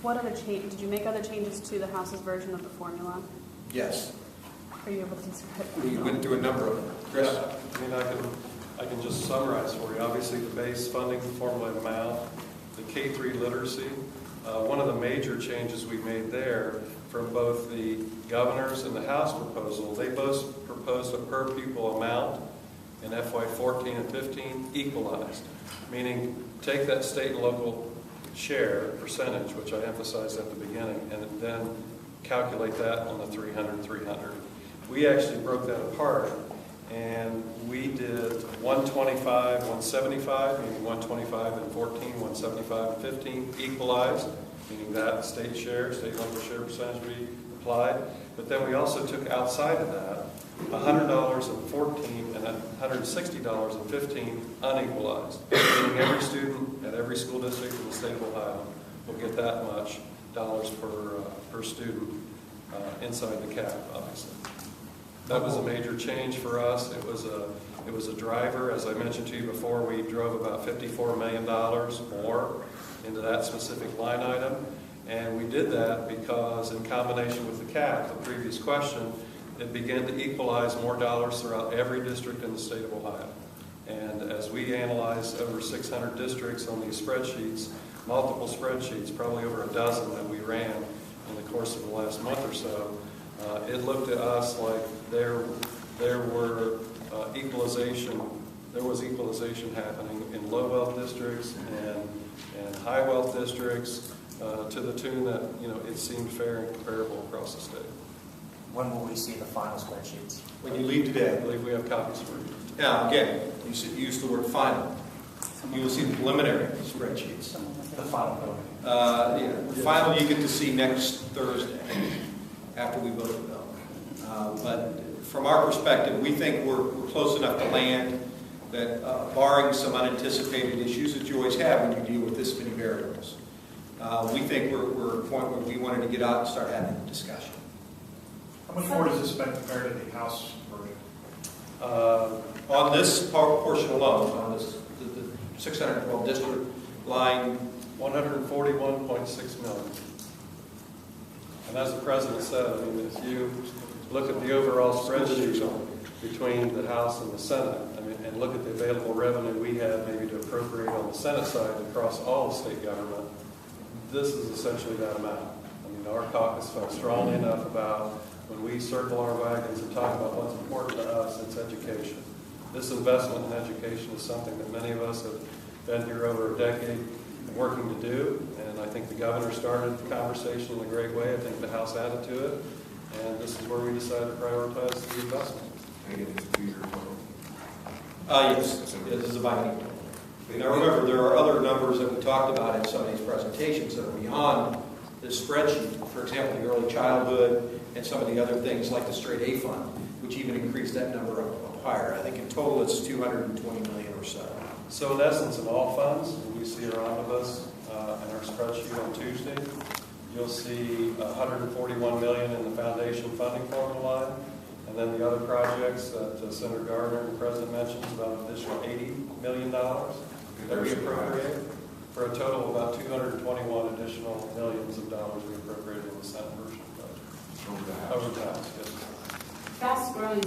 What other change? Did you make other changes to the House's version of the formula? Yes. Are you able to describe? We went through a number of them. Chris? Yeah, I mean, I can just summarize for you. Obviously, the base funding formula amount, the K-3 literacy. One of the major changes we made there from both the governor's and the House proposal, they both proposed a per pupil amount in FY14 and 15 equalized, meaning take that state and local share percentage, which I emphasized at the beginning, and then calculate that on the 300. We actually broke that apart, and we did 125, 175, meaning 125 and 14, 175 and 15 equalized, meaning that state and local share percentage we applied. But then we also took outside of that $100 in 14 and $160 in 15 unequalized, meaning every student at every school district in the state of Ohio will get that much dollars per student inside the cap, obviously. That was a major change for us. It was a driver. As I mentioned to you before, we drove about $54 million more into that specific line item. And we did that because in combination with the cap, the previous question, it began to equalize more dollars throughout every district in the state of Ohio. And as we analyzed over 600 districts on these spreadsheets, multiple spreadsheets, probably over a dozen that we ran in the course of the last month or so, it looked at us like there was equalization happening in low wealth districts and high wealth districts to the tune that it seemed fair and comparable across the state. When will we see the final spreadsheets? When you leave today. I believe we have copies for you. Now, again, you used the word final. You will see the preliminary spreadsheets. The final. The final you get to see next Thursday after we vote the bill. But from our perspective, we think we're close enough to land that barring some unanticipated issues that you always have when you deal with this many variables, we think we're at a point where we wanted to get out and start having the discussion. How much more does this spend compared to the House version? On this portion alone, on this, the 612 district line, $141.6 million. And as the President said, I mean, if you look at the overall spreadsheet between the House and the Senate, I mean, and look at the available revenue we have maybe to appropriate on the Senate side across all of state government, this is essentially that amount. I mean, our caucus felt strongly enough about when we circle our wagons and talk about what's important to us, it's education. This investment in education is something that many of us have been here over a decade working to do, and I think the governor started the conversation in a great way. I think the House added to it, and this is where we decided to prioritize the investment. Yes, this is a biennial. Now remember, there are other numbers that we talked about in some of these presentations that are beyond this spreadsheet. For example, the early childhood and some of the other things like the straight A fund, which even increased that number up higher. I think in total it's 220 million or so. So in essence, of all funds, when you see our omnibus in our spreadsheet on Tuesday, you'll see $141 million in the foundation funding formula line, and then the other projects that Senator Gardner and the President mentioned, about an additional $80 million that we appropriate, for a total of about 221 additional millions of dollars we appropriated in the Senate version of the budget. Over the House, yes. Fast growing